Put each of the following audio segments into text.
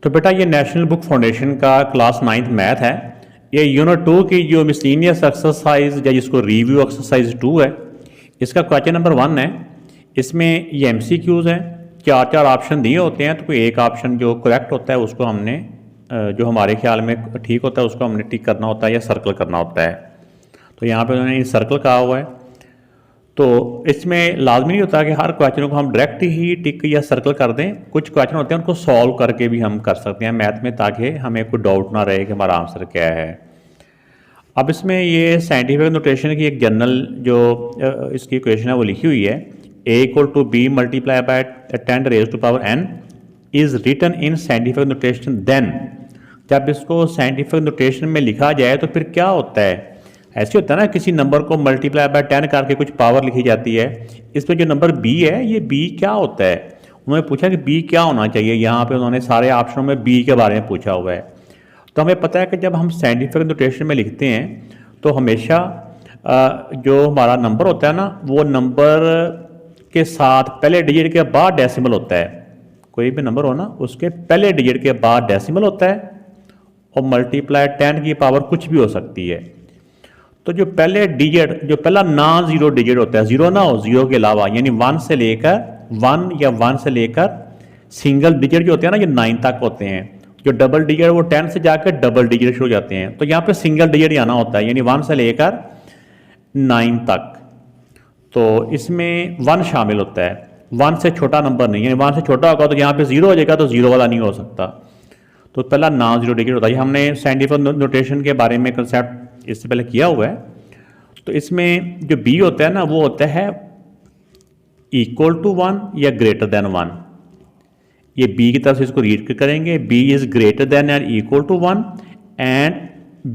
तो बेटा ये नेशनल बुक फाउंडेशन का क्लास 9th मैथ है। ये यूनिट 2 की जो मिसलिनियस एक्सरसाइज या जिसको रिव्यू एक्सरसाइज 2 है, इसका क्वेश्चन नंबर 1 है। इसमें ये MCQs हैं, चार चार ऑप्शन दिए होते हैं, तो कोई एक ऑप्शन जो करेक्ट होता है उसको हमने जो हमारे ख्याल में ठीक होता है उसको हमने टिक करना होता है या सर्कल करना होता है। तो यहाँ पे उन्होंने सर्कल कहा हुआ है। तो इसमें लाजमी नहीं होता कि हर क्वेश्चन को हम डायरेक्ट ही टिक या सर्कल कर दें। कुछ क्वेश्चन होते हैं उनको सॉल्व करके भी हम कर सकते हैं मैथ में, ताकि हमें कोई डाउट ना रहे कि हमारा आंसर क्या है। अब इसमें ये साइंटिफिक नोटेशन की एक जनरल जो इसकी इक्वेशन है वो लिखी हुई है। A = B multiply by 10⁻⁴ is written in scientific notation then. जब इसको साइंटिफिक नोटेशन में लिखा जाए तो फिर क्या होता है? ऐसे होता है ना, किसी नंबर को मल्टीप्लाई बाय 10 करके कुछ पावर लिखी जाती है। इसमें जो नंबर B है, ये B क्या होता है? उन्होंने पूछा कि B क्या होना चाहिए। यहाँ पे उन्होंने सारे ऑप्शनों में B के बारे में पूछा हुआ है। तो हमें पता है कि जब हम साइंटिफिक नोटेशन में लिखते हैं तो हमेशा जो हमारा नंबर होता है ना, वो नंबर के साथ पहले डिजिट के बाद डेसिमल होता है। कोई भी नंबर हो ना, उसके पहले डिजिट के बाद डेसिमल होता है, और मल्टीप्लाई 10 की पावर कुछ भी हो सकती है। तो जो पहले डिजिट, जो पहला नॉन जीरो डिजिट होता है, जीरो ना हो, जीरो के अलावा, यानी 1 से लेकर 1 या 1 से लेकर सिंगल डिजिट जो होते हैं ना, ये 9 तक होते हैं। जो डबल डिजिट वो 10 से जाकर डबल डिजिट शुरू हो जाते हैं। तो यहाँ पे सिंगल डिजिट ही आना होता है, यानी 1 से लेकर 9 तक। तो इसमें 1 शामिल होता है, 1 से छोटा नंबर नहीं, यानी 1 से छोटा होगा तो यहाँ पे 0 हो जाएगा, तो 0 वाला नहीं हो सकता। तो पहला नॉन जीरो डिजिट होता है। हमने साइंटिफिक नोटेशन के बारे में कंसेप्ट इससे पहले किया हुआ है। तो इसमें जो B होता है ना, वो होता है =1 या >1। ये B की तरफ से इसको रीड करेंगे, B इज ग्रेटर देन और =1 एंड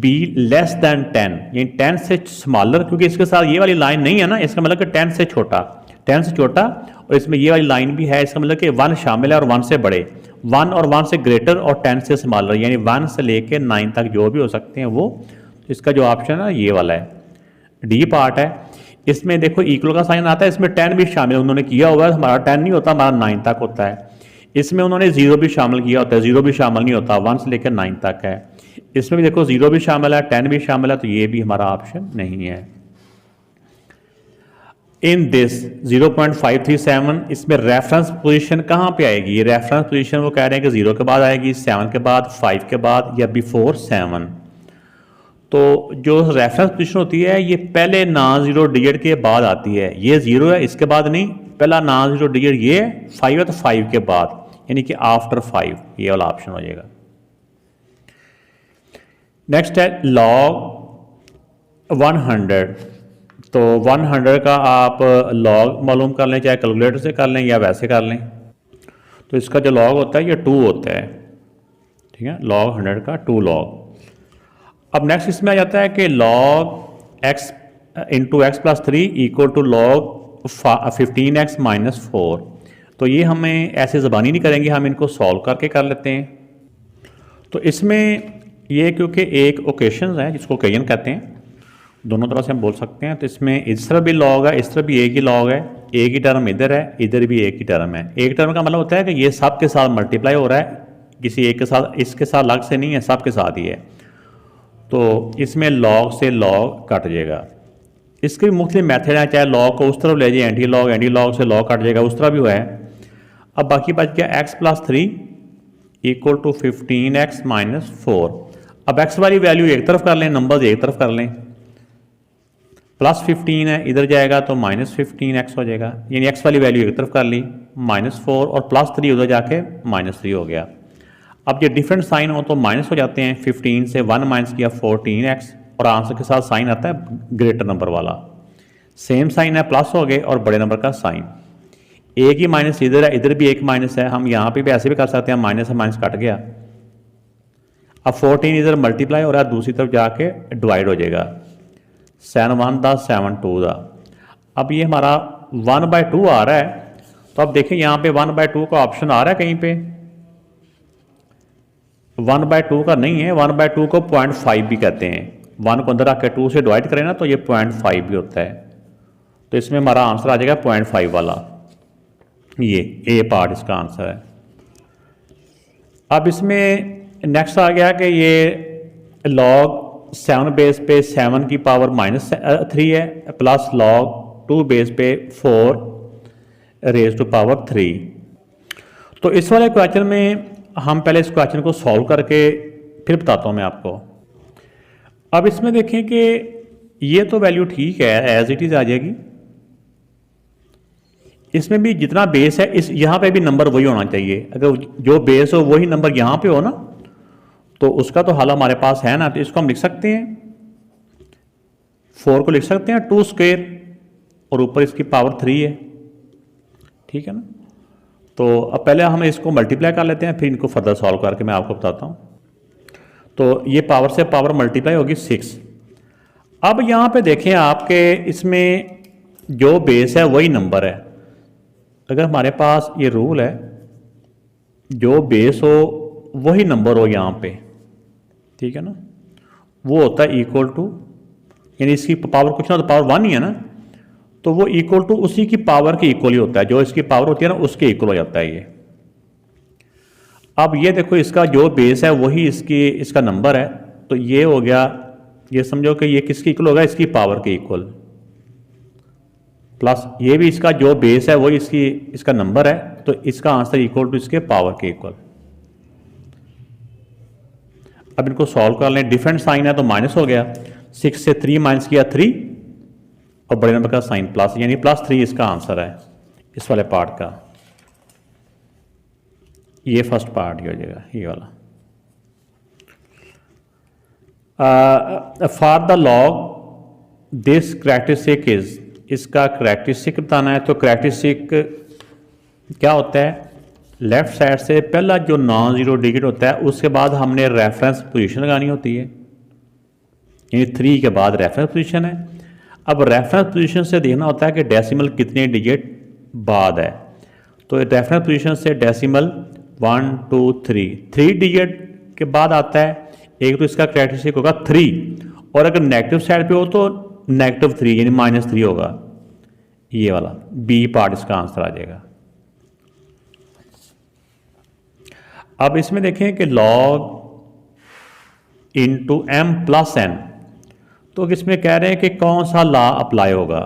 B लेस देन 10, यानी 10 से स्मॉलर, क्योंकि इसके साथ ये वाली लाइन नहीं है ना, इसका मतलब कि 10 से छोटा, 10 से छोटा, और इसमें ये वाली लाइन भी है, इसका मतलब कि 1 शामिल है और 1 से बड़े, 1 और 1 से ग्रेटर और 10 से स्मॉलर, यानी 1 से लेके 9 तक जो भी हो सकते हैं वो। इसका जो ऑप्शन है ये वाला है, डी पार्ट है। इसमें देखो इक्वल का साइन आता है, इसमें 10 भी शामिल उन्होंने किया हुआ है। हमारा 10 नहीं होता, हमारा 9 तक होता है। इसमें उन्होंने 0 भी शामिल किया होता है, 0 भी शामिल नहीं होता, 1 से लेकर 9 तक है। इसमें भी देखो 0 भी शामिल है, 10 भी शामिल है, तो ये भी हमारा ऑप्शन नहीं है। इन दिस 0.537, इसमें रेफरेंस पोजीशन कहाँ पे आएगी? ये रेफरेंस पोजीशन वो कह रहे हैं कि 0 के बाद आएगी, 7 के बाद, 5 के बाद, या बिफोर 7। तो जो रेफरेंस पोजीशन होती है ये पहले नॉन जीरो डिजिट के बाद आती है। ये 0 है, इसके बाद नहीं, पहला नॉन जीरो डिजिट ये 5 है, तो 5 के बाद, यानी कि आफ्टर 5, ये वाला ऑप्शन हो जाएगा। नेक्स्ट है log 100। तो 100 का आप log मालूम कर लें, चाहे कैलकुलेटर से कर लें या वैसे कर लें। तो इसका जो log होता है ये 2 होता है, ठीक है, log 100 का 2 log। अब नेक्स्ट इसमें आ जाता है कि log x × x + 3 = log 15x - 4। तो ये हमें ऐसे ज़बानी नहीं करेंगे, हम इनको सॉल्व करके कर लेते हैं। तो इसमें ये क्योंकि एक ओकेशन है जिसको ओकेजन कहते हैं, दोनों तरह से हम बोल सकते हैं। तो इसमें इस तरफ भी लॉग है, इस तरफ भी एक ही लॉग है, एक ही टर्म इधर है, इधर भी एक ही टर्म है। एक टर्म का मतलब होता है कि ये सब के साथ मल्टीप्लाई हो रहा है, किसी एक के साथ, इसके साथ अलग से नहीं है, सब के साथ ही है। तो इसमें लॉग से लॉग कट जाएगा। इसके भी मुख्तलिफ मेथड हैं, चाहे लॉग को उस तरफ ले जाए, एंटी लॉग से लॉग कट जाएगा, उस तरह भी हुआ है। अब बाकी बच गया x + 3 = 15x - 4। अब x वाली वैल्यू एक तरफ कर लें, नंबर्स एक तरफ कर लें, +15 है, इधर जाएगा तो -15x हो जाएगा, यानी x वाली वैल्यू एक तरफ कर ली, -4 और +3 उधर जाके -3 हो गया। अब ये डिफरेंट साइन हो तो माइनस हो जाते हैं, 15 से 1 माइनस किया 14x, और आंसर के साथ साइन आता है ग्रेटर नंबर वाला। सेम साइन है, प्लस हो गए, और बड़े नंबर का साइन। एक ही माइनस इधर है, इधर भी एक माइनस है, हम यहाँ पे भी ऐसे भी कर सकते हैं, माइनस से माइनस कट गया। अब 14 इधर मल्टीप्लाई हो रहा है, दूसरी तरफ जाके डिवाइड हो जाएगा, 7 1 10 7 2 दा। अब ये हमारा 1/2 आ रहा है। तो अब देखें यहाँ पे 1/2 का ऑप्शन आ रहा है कहीं पे, 1/2 का नहीं है, 1/2 को 0.5 भी कहते हैं। 1 को अंदर रख के 2 से डिवाइड करें ना, तो ये 0.5 भी होता है। तो इसमें हमारा आंसर आ जाएगा 0.5 वाला, ये ए पार्ट इसका आंसर है। अब इसमें नेक्स्ट आ गया कि ये log 7 बेस पे 7 की पावर -3 है प्लस log 2 बेस पे 4 रेज टू पावर 3। तो इस वाले क्वेश्चन में हम पहले इस क्वेश्चन को सॉल्व करके फिर बताता हूँ मैं आपको। अब इसमें देखें कि ये तो वैल्यू ठीक है, एज इट इज़ आ जाएगी। इसमें भी जितना बेस है इस यहाँ पे भी नंबर वही होना चाहिए। अगर जो बेस हो वही नंबर यहाँ पे हो ना, तो उसका तो हल हमारे पास है ना। तो इसको हम लिख सकते हैं, 4 को लिख सकते हैं 2 स्क्वायर और ऊपर इसकी पावर 3 है, ठीक है ना। तो अब पहले हम इसको मल्टीप्लाई कर लेते हैं, फिर इनको फर्दर सॉल्व करके मैं आपको बताता हूँ। तो ये पावर से पावर मल्टीप्लाई होगी 6। अब यहाँ पे देखें आपके इसमें जो बेस है वही नंबर है। अगर हमारे पास ये रूल है जो बेस हो वही नंबर हो यहाँ पे, ठीक है ना, वो होता है इक्वल टू, यानी इसकी पावर कुछ ना तो पावर 1 ही है ना, तो वो इक्वल टू उसी की पावर के इक्वल ही होता है। जो इसकी पावर होती है ना उसके इक्वल हो जाता है ये। अब ये देखो इसका जो बेस है वही इसका नंबर है, तो ये हो गया, ये समझो कि ये किसके इक्वल होगा, इसकी पावर के इक्वल, प्लस ये भी इसका जो बेस है वही इसका नंबर है, तो इसका आंसर इक्वल टू इसके पावर के इक्वल। अब इनको सॉल्व कर लें। डिफरेंट साइन है तो माइनस हो गया, 6 से 3 माइनस किया 3 और बड़े नंबर का साइन प्लस, यानी +3 इसका आंसर है इस वाले पार्ट का। ये फर्स्ट पार्ट ही हो जाएगा ये वाला। For the log this characteristic is, इसका करैक्टरिस्टिक बताना है। तो करैक्टरिस्टिक क्या होता है, लेफ्ट साइड से पहला जो नॉन जीरो डिजिट होता है उसके बाद हमने रेफरेंस पोजीशन लगानी होती है, यानी 3 के बाद रेफरेंस पोजीशन है। अब रेफरेंस पोजीशन से देखना होता है कि डेसिमल कितने डिजिट बाद है। तो रेफरेंस पोजीशन से डेसिमल 1 2 3 डिजिट के बाद आता है। एक तो इसका करैक्टरिस्टिक होगा 3, और अगर नेगेटिव साइड पे हो तो -3 यानी -3 होगा। ये वाला बी पार्ट इसका आंसर आ जाएगा। अब इसमें देखें कि log into m plus n, तो इसमें कह रहे हैं कि कौन सा लॉ अप्लाई होगा।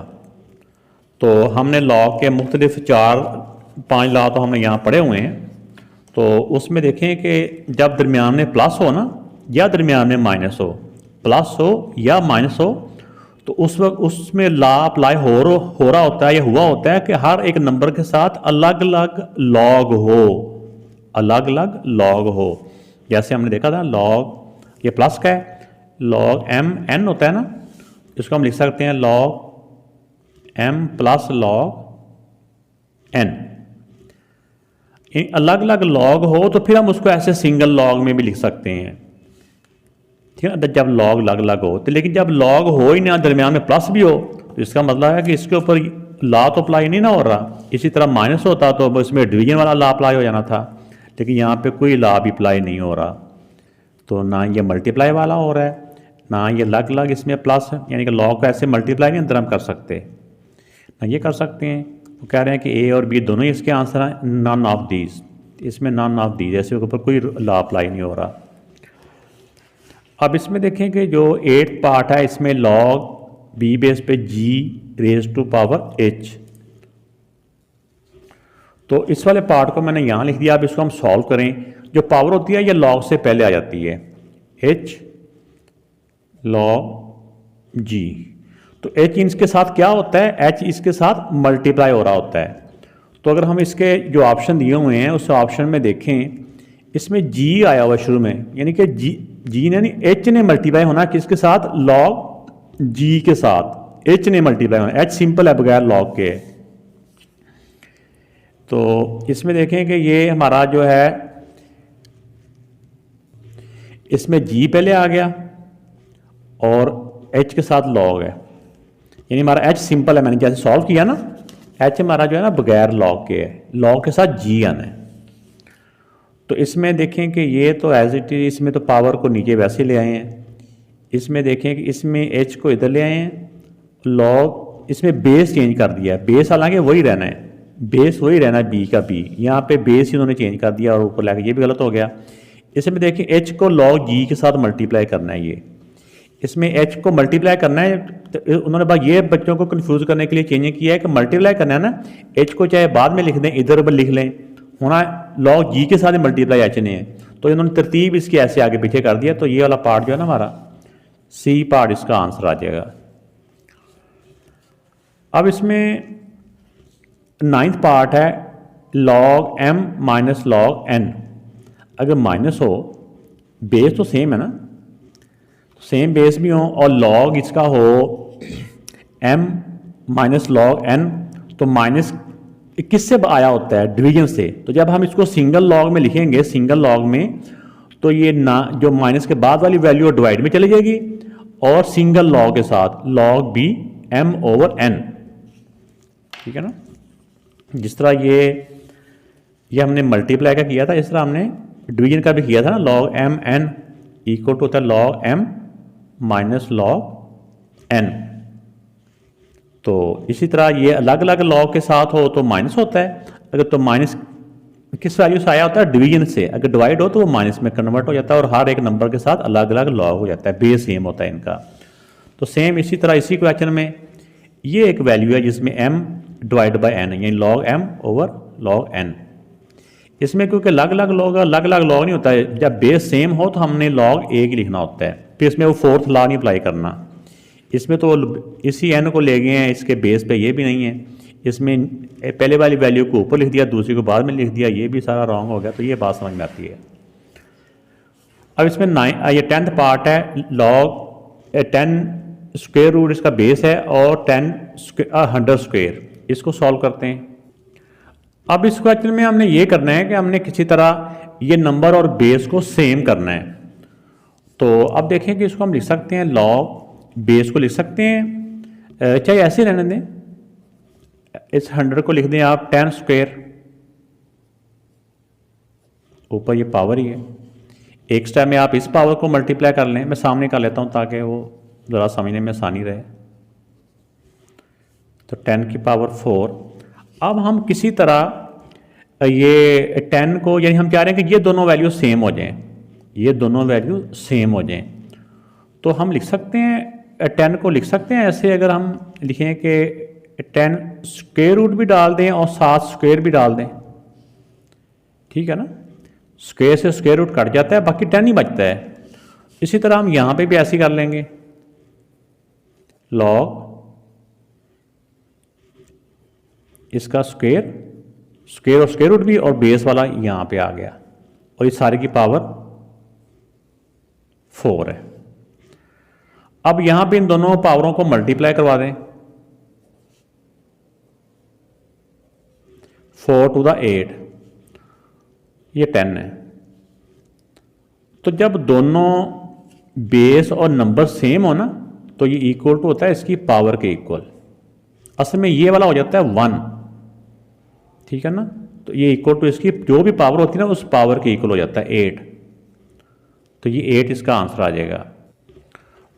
तो हमने log के मुख्तलिफ 4-5 लॉ तो हमने यहाँ पढ़े हुए हैं। तो उसमें देखें कि जब दरमियान में प्लस हो ना या दरमियान में माइनस हो, प्लस हो या माइनस हो, तो उस वक्त उसमें लॉ अप्लाई हो रहा होता है या हुआ होता है कि हर एक नंबर के साथ अलग अलग लॉग हो, अलग अलग लॉग हो। जैसे हमने देखा था लॉग, ये प्लस का है, लॉग m n होता है ना, इसको हम लिख सकते हैं log m plus log n। अलग अलग लॉग हो तो फिर हम उसको ऐसे सिंगल लॉग में भी लिख सकते हैं, ठीक है, जब लॉग अलग अलग हो। तो लेकिन जब लॉग हो ही ना, दरमियान में प्लस भी हो, तो इसका मतलब है कि इसके ऊपर लॉ तो अप्लाई नहीं ना हो रहा। इसी तरह माइनस होता तो इसमें डिवीजन वाला लॉ अप्लाई हो जाना था, लेकिन यहाँ पे कोई लॉ भी अप्लाई नहीं हो रहा। तो ना ये मल्टीप्लाई वाला हो रहा है, ना ये अलग अलग इसमें प्लस है, यानी कि लॉग को ऐसे मल्टीप्लाई नहीं अंदर हम कर सकते, ना ये कर सकते हैं। वो कह रहे हैं कि ए और बी दोनों ही इसके आंसर हैं, नन ऑफ दीज, इसमें नन ऑफ दीज, ऐसे ऊपर कोई लॉ अप्लाई नहीं हो रहा। अब इसमें देखें कि जो 8th पार्ट है इसमें log b बेस पे g raise to power h, तो इस वाले पार्ट को मैंने यहाँ लिख दिया। अब इसको हम सॉल्व करें। जो पावर होती है ये log से पहले आ जाती है, h log g। तो h इसके साथ क्या होता है, h इसके साथ मल्टीप्लाई हो रहा होता है। तो अगर हम इसके जो ऑप्शन दिए हुए हैं उस ऑप्शन में देखें, इसमें g आया हुआ शुरू में, यानी कि g ने नहीं h ने मल्टीप्लाई होना किसके साथ, log g के साथ h ने मल्टीप्लाई होना। h सिंपल है बगैर log के। तो इसमें देखें कि ये हमारा जो है इसमें g पहले आ गया और h के साथ log है, यानी हमारा h सिंपल है। मैंने जैसे सॉल्व किया ना, h हमारा जो है ना बगैर log के है, log के साथ g आना है। तो इसमें देखें कि ये तो एज इट इज, इसमें तो पावर को नीचे वैसे ले आए हैं। इसमें देखें कि इसमें h को इधर ले आए हैं, log इसमें बेस चेंज कर दिया है, बेस हालांकि वही रहना है, बेस वही रहना बी का बी, यहाँ पे बेस ही उन्होंने चेंज कर दिया और ऊपर लाके, ये भी गलत हो गया। इसमें देखिए एच को लॉग जी के साथ मल्टीप्लाई करना है, ये इसमें एच को मल्टीप्लाई करना है। तो उन्होंने बात ये बच्चों को कंफ्यूज करने के लिए चेंज किया है कि मल्टीप्लाई करना है ना, एच को चाहे बाद में लिख दें इधर लिख लें, होना लॉग जी के साथ ही मल्टीप्लाई एच ने है, तो इन्होंने तरतीब इसकी ऐसे आगे पीछे कर दिया। तो ये वाला पार्ट जो है ना हमारा सी पार्ट इसका आंसर आ जाएगा। अब इसमें 9th पार्ट है log m minus log n। अगर माइनस हो, बेस तो सेम है ना, सेम बेस भी हो, और लॉग इसका हो m माइनस लॉग n, तो माइनस किससे आया होता है? डिवीजन से। तो जब हम इसको सिंगल लॉग में लिखेंगे, सिंगल लॉग में, तो ये ना जो माइनस के बाद वाली वैल्यू डिवाइड में चली जाएगी, और सिंगल लॉग के साथ log b m over n, ठीक है ना। जिस तरह ये हमने मल्टीप्लाई का किया था, इस तरह हमने डिवीजन का भी किया था ना, log m n equal to होता है log m minus log n। तो इसी तरह ये अलग अलग लॉग के साथ हो तो माइनस होता है, अगर तो माइनस किस वैल्यू से आया होता है? डिवीजन से। अगर डिवाइड हो तो वो माइनस में कन्वर्ट हो जाता है, और हर एक नंबर के साथ अलग अलग लॉग हो जाता है, बेस सेम होता है इनका। तो सेम इसी तरह इसी क्वेश्चन में ये एक वैल्यू है जिसमें m डिवाइड बाई n, यानी log m over log n। इसमें क्योंकि अलग अलग लॉग नहीं होता है, जब बेस सेम हो तो हमने लॉग एक ही लिखना होता है, फिर इसमें वो फोर्थ लॉ नहीं अप्लाई करना। इसमें तो इसी n को ले गए हैं, इसके बेस पे ये भी नहीं है, इसमें पहले वाली वैल्यू को ऊपर लिख दिया, दूसरी को बाद में लिख दिया, ये भी सारा रॉन्ग हो गया। तो ये बात समझ में आती है। अब इसमें ये 10th पार्ट है लॉग 10 स्क्वायर रूट इसका बेस है, और 100 स्क्वायर, इसको सॉल्व करते हैं। अब इस क्वेश्चन में हमने ये करना है कि हमने किसी तरह ये नंबर और बेस को सेम करना है। तो अब देखें कि इसको हम लिख सकते हैं, लॉग बेस को लिख सकते हैं, चाहे ऐसे रहने दें, इस 100 को लिख दें आप 10 स्क्वायर, ऊपर ये पावर ही है, एक स्टेप में आप इस पावर को मल्टीप्लाई कर लें। मैं सामने कर लेता हूं ताकि वो ज़रा समझने में आसानी रहे। तो 10 की पावर 4। अब हम किसी तरह ये 10 को, यानी हम चाह रहे हैं कि ये दोनों वैल्यू सेम हो जाएं, ये दोनों वैल्यू सेम हो जाएं, तो हम लिख सकते हैं 10 को लिख सकते हैं ऐसे, अगर हम लिखें कि 10 स्क्वायर रूट भी डाल दें और 7 स्क्वायर भी डाल दें, ठीक है ना। स्क्वायर से स्क्वायर रूट कट जाता है, बाकी 10 ही बचता है। इसी तरह हम यहां पे भी ऐसे कर लेंगे, लॉग इसका स्क्वायर और स्क्वायर रूट भी, और बेस वाला यहां पे आ गया, और इस सारे की पावर 4 है। अब यहां पे इन दोनों पावरों को मल्टीप्लाई करवा दें, 4 टू द 8, ये 10 है। तो जब दोनों बेस और नंबर सेम हो ना, तो ये इक्वल टू होता है इसकी पावर के इक्वल। असल में ये वाला हो जाता है 1, ठीक है ना। तो ये इक्वल टू इसकी जो भी पावर होती है ना, उस पावर के इक्वल हो जाता है 8। तो ये 8 इसका आंसर आ जाएगा।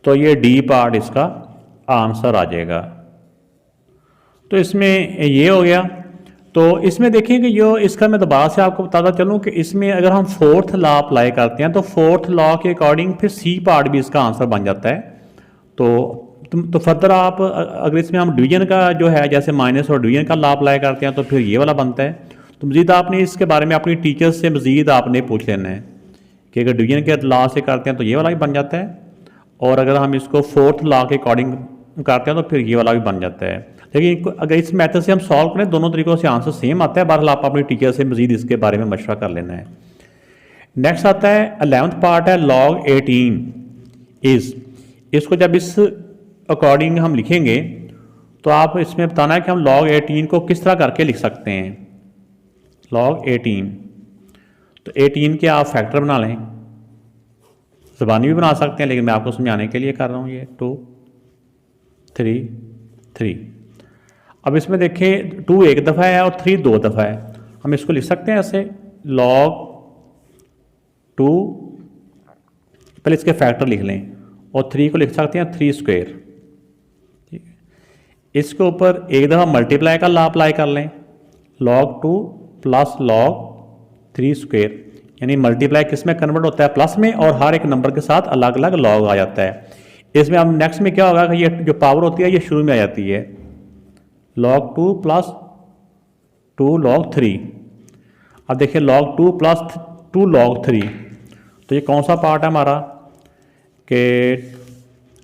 तो ये डी पार्ट इसका आंसर आ जाएगा। तो इसमें ये हो गया। तो इसमें देखिए कि जो इसका मैं दोबारा से आपको बताता चलूँ कि इसमें अगर हम फोर्थ लॉ अप्लाई करते हैं, तो फोर्थ लॉ के अकॉर्डिंग फिर सी पार्ट भी इसका आंसर बन जाता है। तो फर्दर आप अगर इसमें हम डिवीजन का जो है, जैसे माइनस और डिवीजन का लॉ अप्लाई करते हैं, तो फिर ये वाला बनता है। तो मज़ीद आपने इसके बारे में अपनी टीचर्स से मज़ीद आपने पूछ लेना है कि अगर डिवीजन के लॉ से करते हैं तो ये वाला भी बन जाता है, और अगर हम इसको फोर्थ लॉ के अकॉर्डिंग करते हैं तो फिर ये वाला भी बन जाता है। लेकिन अगर इस मेथड से हम सॉल्व करें, दोनों तरीकों से आंसर सेम आता है। बहरहाल आप अपनी टीचर से मज़ीद इसके बारे में मशवरा कर लेना है। नेक्स्ट आता है 11th पार्ट है लॉग 18 इज। इसको जब इस अकॉर्डिंग हम लिखेंगे तो आप इसमें बताना है कि हम लॉग 18 को किस तरह करके लिख सकते हैं। लॉग 18, तो 18 के आप फैक्टर बना लें, ज़बानी भी बना सकते हैं, लेकिन मैं आपको समझाने के लिए कर रहा हूँ। ये 2 3 3। अब इसमें देखें 2 एक दफ़ा है और 3 2 दफ़ा है। हम इसको लिख सकते हैं ऐसे, लॉग 2, पहले इसके फैक्टर लिख लें, और 3 को लिख सकते हैं 3 स्क्वायर, ठीक है। इसके ऊपर एक दफ़ा मल्टीप्लाई का लॉ अप्लाई कर लें, log 2 प्लस log 3 स्क्वेयर, यानी मल्टीप्लाई किस में कन्वर्ट होता है, प्लस में, और हर एक नंबर के साथ अलग अलग log आ जाता है। इसमें अब नेक्स्ट में क्या होगा कि ये जो पावर होती है ये शुरू में आ जाती है, log 2 प्लस 2 log 3। अब देखिए log 2 प्लस 2 log 3, तो ये कौन सा पार्ट है हमारा कि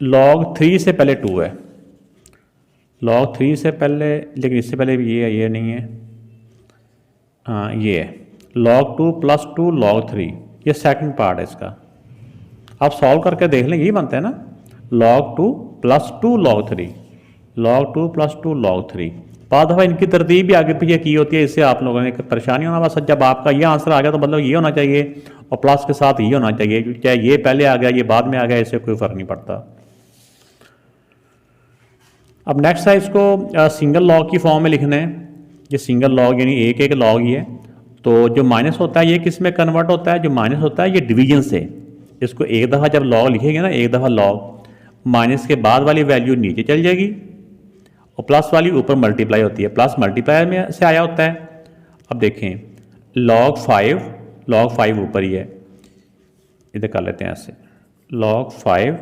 log 3 से पहले 2 है, log 3 से पहले, लेकिन इससे पहले भी ये है, ये नहीं है, हाँ ये है log 2 प्लस 2 log 3, ये सेकंड पार्ट है इसका। आप सॉल्व करके देख लें, यही बनता है ना, log 2 plus 2 log 3, log 2 plus 2 log 3। बाद दफ़ा इनकी तरतीब भी आगे पीछे की होती है, इससे आप लोगों ने परेशानी होना, बस जब आपका ये आंसर आ गया तो मतलब ये होना चाहिए और प्लस के साथ ये होना चाहिए, चाहे ये पहले आ गया ये बाद में आ गया, इससे कोई फ़र्क नहीं पड़ता। अब नेक्स्ट है, इसको सिंगल लॉग की फॉर्म में लिखना है। ये सिंगल लॉग यानी एक एक लॉग ही है, तो जो माइनस होता है ये किस में कन्वर्ट होता है, जो माइनस होता है ये डिवीजन से। इसको एक दफ़ा जब लॉग लिखेंगे ना, एक दफ़ा लॉग, माइनस के बाद वाली वैल्यू नीचे चल जाएगी और प्लस वाली ऊपर मल्टीप्लाई होती है, प्लस मल्टीप्लाई में से आया होता है। अब देखें log 5 ऊपर ही है, इधर कर लेते हैं ऐसे, log 5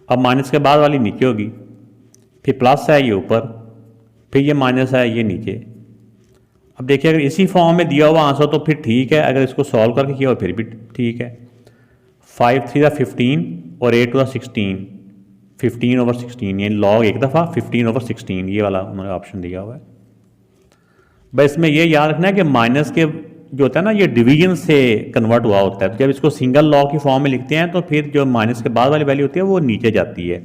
अब माइनस के बाद वाली नीचे होगी, फिर प्लस है ये ऊपर, फिर ये माइनस है ये नीचे। अब देखिए अगर इसी फॉर्म में दिया हुआ आंसर तो फिर ठीक है, अगर इसको सॉल्व करके किया हो फिर भी ठीक है। 5 3 15 और 8 2 16, 15/16, यानी लॉग एक दफ़ा 15/16, ये वाला उन्होंने ऑप्शन दिया हुआ है। बस इसमें ये याद रखना है कि माइनस के जो होता है ना ये डिवीजन से कन्वर्ट हुआ होता है, तो जब इसको सिंगल लॉग की फॉर्म में लिखते हैं तो फिर जो माइनस के बाद वाली वैल्यू होती है वो नीचे जाती है,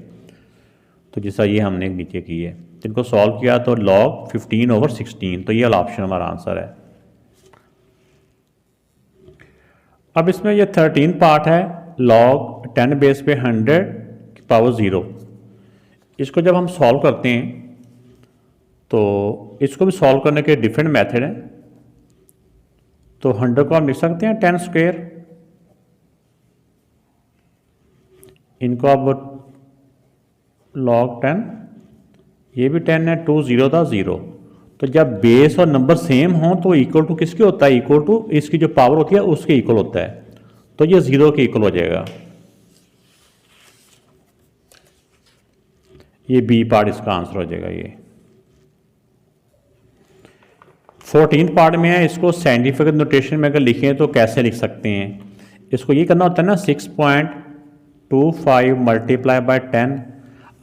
तो जैसा ये हमने नीचे की है। जिनको सॉल्व किया तो log 15/16, तो ये वाला ऑप्शन हमारा आंसर है। अब इसमें ये 13 पार्ट है, log 10 बेस पे 100 की पावर 0। इसको जब हम सॉल्व करते हैं तो इसको भी सॉल्व करने के डिफरेंट मेथड हैं। तो 100 को हम लिख सकते हैं 10 स्क्वायर, इनको अब log 10, ये भी 10 है, 2 0 था 0, तो जब बेस और नंबर सेम हो तो इक्वल टू किसके होता है, इक्वल टू इसकी जो पावर होती है उसके इक्वल होता है, तो ये 0 के इक्वल हो जाएगा। ये बी पार्ट इसका आंसर हो जाएगा। ये 14 पार्ट में है, इसको साइंटिफिक नोटेशन में अगर लिखें तो कैसे लिख सकते हैं, इसको ये करना होता है ना 6.25 मल्टीप्लाई बाय 10।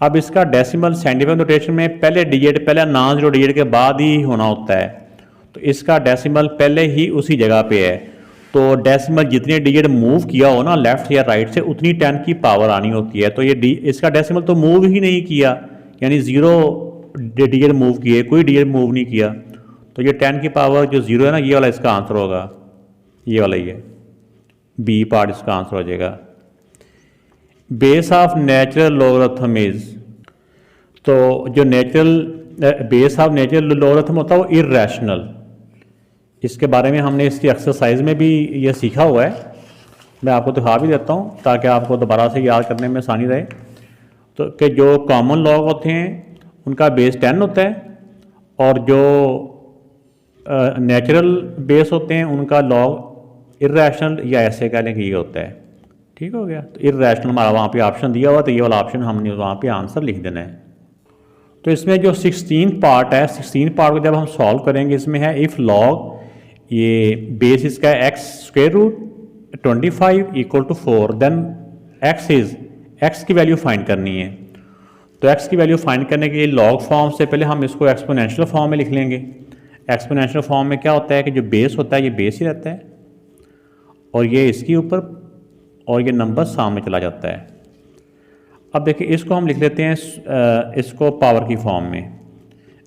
अब इसका डेसिमल साइंटिफिक नोटेशन में पहले डिजिट, पहले नॉन जीरो डिजिट के बाद ही होना होता है, तो इसका डेसिमल पहले ही उसी जगह पे है, तो डेसिमल जितने डिजिट मूव किया हो ना लेफ्ट या राइट से उतनी 10 की पावर आनी होती है। तो ये इसका डेसिमल तो मूव ही नहीं किया, यानी 0 डिजिट मूव किए, कोई डिजिट मूव नहीं किया, तो ये 10 की पावर जो 0 है ना, ये वाला इसका आंसर होगा, ये वाला ही है, बी पार्ट इसका आंसर हो जाएगा। Base of natural logarithm is, तो जो बेस ऑफ नेचुरल लॉगरिथम होता है वो इर्रेशनल, इसके बारे में हमने इसकी एक्सरसाइज में भी ये सीखा हुआ है, मैं आपको दिखा भी देता हूँ ताकि आपको दोबारा से याद करने में आसानी रहे। तो कि जो कॉमन लॉग होते हैं उनका बेस 10 होता है, और जो नेचुरल बेस होते हैं उनका लॉग इर्रेशनल या ऐसे कह लें कि ये होता है। ठीक हो गया, तो इर्रेशनल हमारा वहाँ पे ऑप्शन दिया हुआ, तो ये वाला ऑप्शन हमने वहाँ पे आंसर लिख देना है। तो इसमें जो 16 पार्ट है, 16 पार्ट को जब हम सॉल्व करेंगे, इसमें है इफ़ लॉग, ये बेस इसका x square root 25 equal to 4, then x की वैल्यू फाइंड करनी है। तो x की वैल्यू फाइंड करने के लिए लॉग फॉर्म से पहले हम इसको एक्सपोनेंशियल फॉर्म में लिख लेंगे। एक्सपोनेंशियल फॉर्म में क्या होता है कि जो बेस होता है ये बेस ही रहता है, और ये इसके ऊपर, और ये नंबर सामने चला जाता है। अब देखिए इसको हम लिख लेते हैं इसको पावर की फॉर्म में,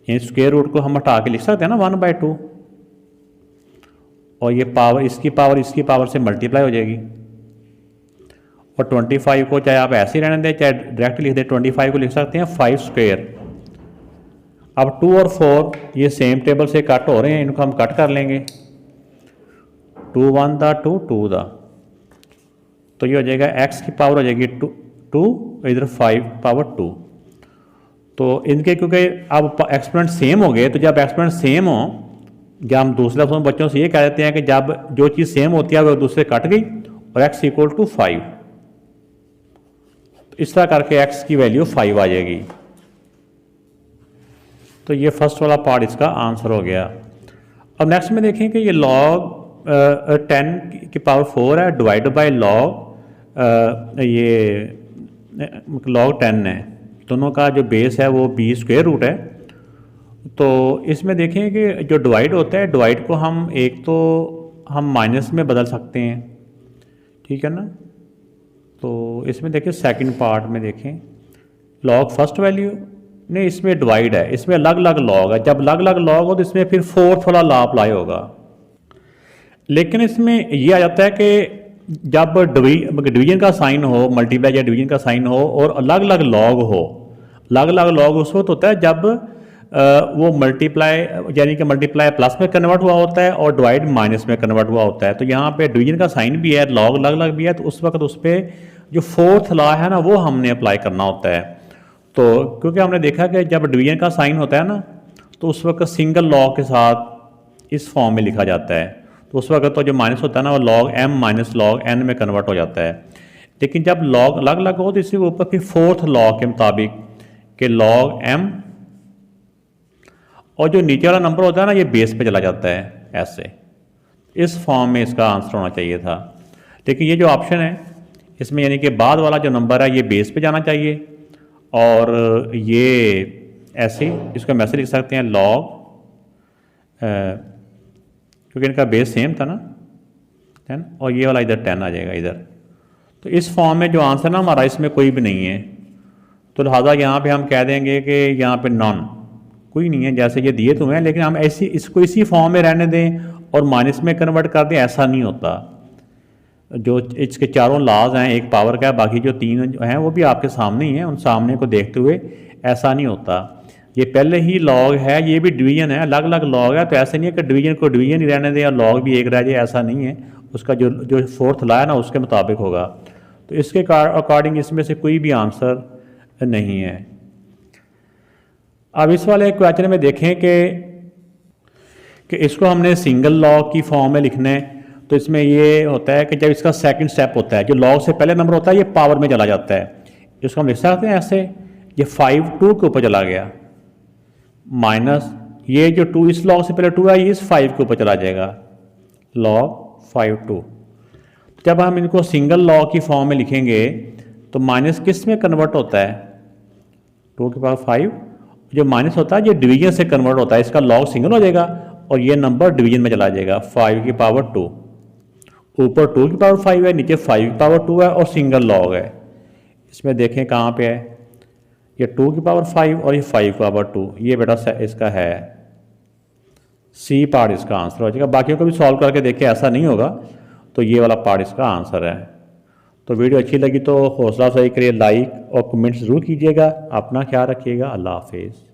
यानी स्क्वायर रूट को हम हटा के लिख सकते हैं ना 1/2, और ये पावर इसकी पावर से मल्टीप्लाई हो जाएगी, और 25 को चाहे आप ऐसे ही रहने दें चाहे डायरेक्ट लिख दें, 25 को लिख सकते हैं 5 स्क्वायर। अब 2 और 4 ये सेम टेबल से कट हो रहे हैं, इनको हम कट कर लेंगे, 2 1 दा 2 2 दा, तो ये हो जाएगा x की पावर हो जाएगी 2, इधर 5 पावर 2, तो इनके क्योंकि अब एक्सपेरिमेंट सेम हो गए, तो जब एक्सपेरिमेंट सेम हो, जब हम दूसरे लफ्ज़ों में बच्चों से ये कह देते हैं कि जब जो चीज़ सेम होती है वो दूसरे कट गई और x इक्वल टू 5, तो इस तरह करके x की वैल्यू 5 आ जाएगी। तो ये फर्स्ट वाला पार्ट इसका आंसर हो गया। अब नेक्स्ट में देखें कि ये log 10 की पावर 4 है डिवाइड बाय log ये log 10 है, दोनों का जो बेस है वो b स्क्वायर रूट है। तो इसमें देखें कि जो डिवाइड होता है, डिवाइड को हम एक तो हम माइनस में बदल सकते हैं, ठीक है ना। तो इसमें देखें सेकंड पार्ट में देखें log फर्स्ट वैल्यू नहीं, इसमें डिवाइड है, इसमें अलग अलग लॉग है। जब अलग अलग लॉग हो तो इसमें फिर फोर्थ वाला लॉ अप्लाई होगा। लेकिन इसमें ये आ जाता है कि जब डिवीजन का साइन हो, मल्टीप्लाई या डिवीजन का साइन हो और अलग अलग लॉग हो, अलग अलग लॉग उस वक्त होता है जब वो मल्टीप्लाई यानी कि मल्टीप्लाई प्लस में कन्वर्ट हुआ होता है और डिवाइड माइनस में कन्वर्ट हुआ होता है। तो यहाँ पे डिवीजन का साइन भी है, लॉग अलग अलग भी है, तो उस वक्त उस पर जो फोर्थ लॉ है ना वो हमने अप्लाई करना होता है। तो क्योंकि हमने देखा कि जब डिवीजन का साइन होता है ना तो उस वक्त सिंगल लॉग के साथ इस फॉर्म में लिखा जाता है, तो उस वक्त तो जो माइनस होता है ना वो log m minus log n में कन्वर्ट हो जाता है। लेकिन जब लॉग अलग अलग हो तो इसके ऊपर फिर फोर्थ लॉ के मुताबिक कि log m और जो नीचे वाला नंबर होता है ना ये बेस पे चला जाता है, ऐसे इस फॉर्म में इसका आंसर होना चाहिए था। लेकिन ये जो ऑप्शन है इसमें यानी कि बाद वाला जो नंबर है ये बेस पे जाना चाहिए, और ये ऐसे इसका मैसेज लिख सकते हैं log क्योंकि इनका बेस सेम था ना 10, और ये वाला इधर 10 आ जाएगा इधर। तो इस फॉर्म में जो आंसर ना हमारा इसमें कोई भी नहीं है, तो लिहाजा यहाँ पे हम कह देंगे कि यहाँ पे नॉन, कोई नहीं है। जैसे ये दिए तो हैं लेकिन हम ऐसी इसको इसी फॉर्म में रहने दें और माइनस में कन्वर्ट कर दें, ऐसा नहीं होता। जो इसके चारों लॉज हैं, एक पावर का है, बाकी जो तीन हैं वो भी आपके सामने ही हैं, उन सामने को देखते हुए ऐसा नहीं होता। ये पहले ही लॉग है, ये भी डिवीजन है, अलग अलग लॉग है, तो ऐसे नहीं है कि डिवीजन को डिवीजन ही रहने दें और लॉग भी एक रह जाए, ऐसा नहीं है। उसका जो फोर्थ लॉ है ना उसके मुताबिक होगा। तो इसके अकॉर्डिंग इसमें से कोई भी आंसर नहीं है। अब इस वाले क्वेश्चन में देखें कि इसको हमने सिंगल लॉग की फॉर्म में लिखना है, तो इसमें ये होता है कि जब इसका सेकंड स्टेप होता है, जो लॉग से पहले नंबर होता है ये पावर में चला जाता है, इसको हम लिख सकते हैं ऐसे, ये 5 2 के ऊपर चला गया, माइनस ये जो 2 इस लॉग से पहले 2 है ये इस 5 के ऊपर चला जाएगा, log 5 2। जब हम इनको सिंगल लॉग की फॉर्म में लिखेंगे तो माइनस किस में कन्वर्ट होता है, 2 की पावर 5, जो माइनस होता है ये डिवीजन से कन्वर्ट होता है, इसका लॉग सिंगल हो जाएगा और ये नंबर डिवीजन में चला जाएगा, 5 की पावर 2, ऊपर 2 की पावर 5 है, नीचे 5 की पावर 2 है और सिंगल लॉग है। इसमें देखें कहाँ पे है, ये 2 की पावर 5 और ये 5 की पावर 2, ये बेटा इसका है सी पार्ट, इसका आंसर हो जाएगा। बाकियों को भी सॉल्व करके देखें, ऐसा नहीं होगा, तो ये वाला पार्ट इसका आंसर है। तो वीडियो अच्छी लगी तो हौसला अफजाई करिए, लाइक और कमेंट ज़रूर कीजिएगा। अपना ख्याल रखिएगा। अल्लाह हाफिज़।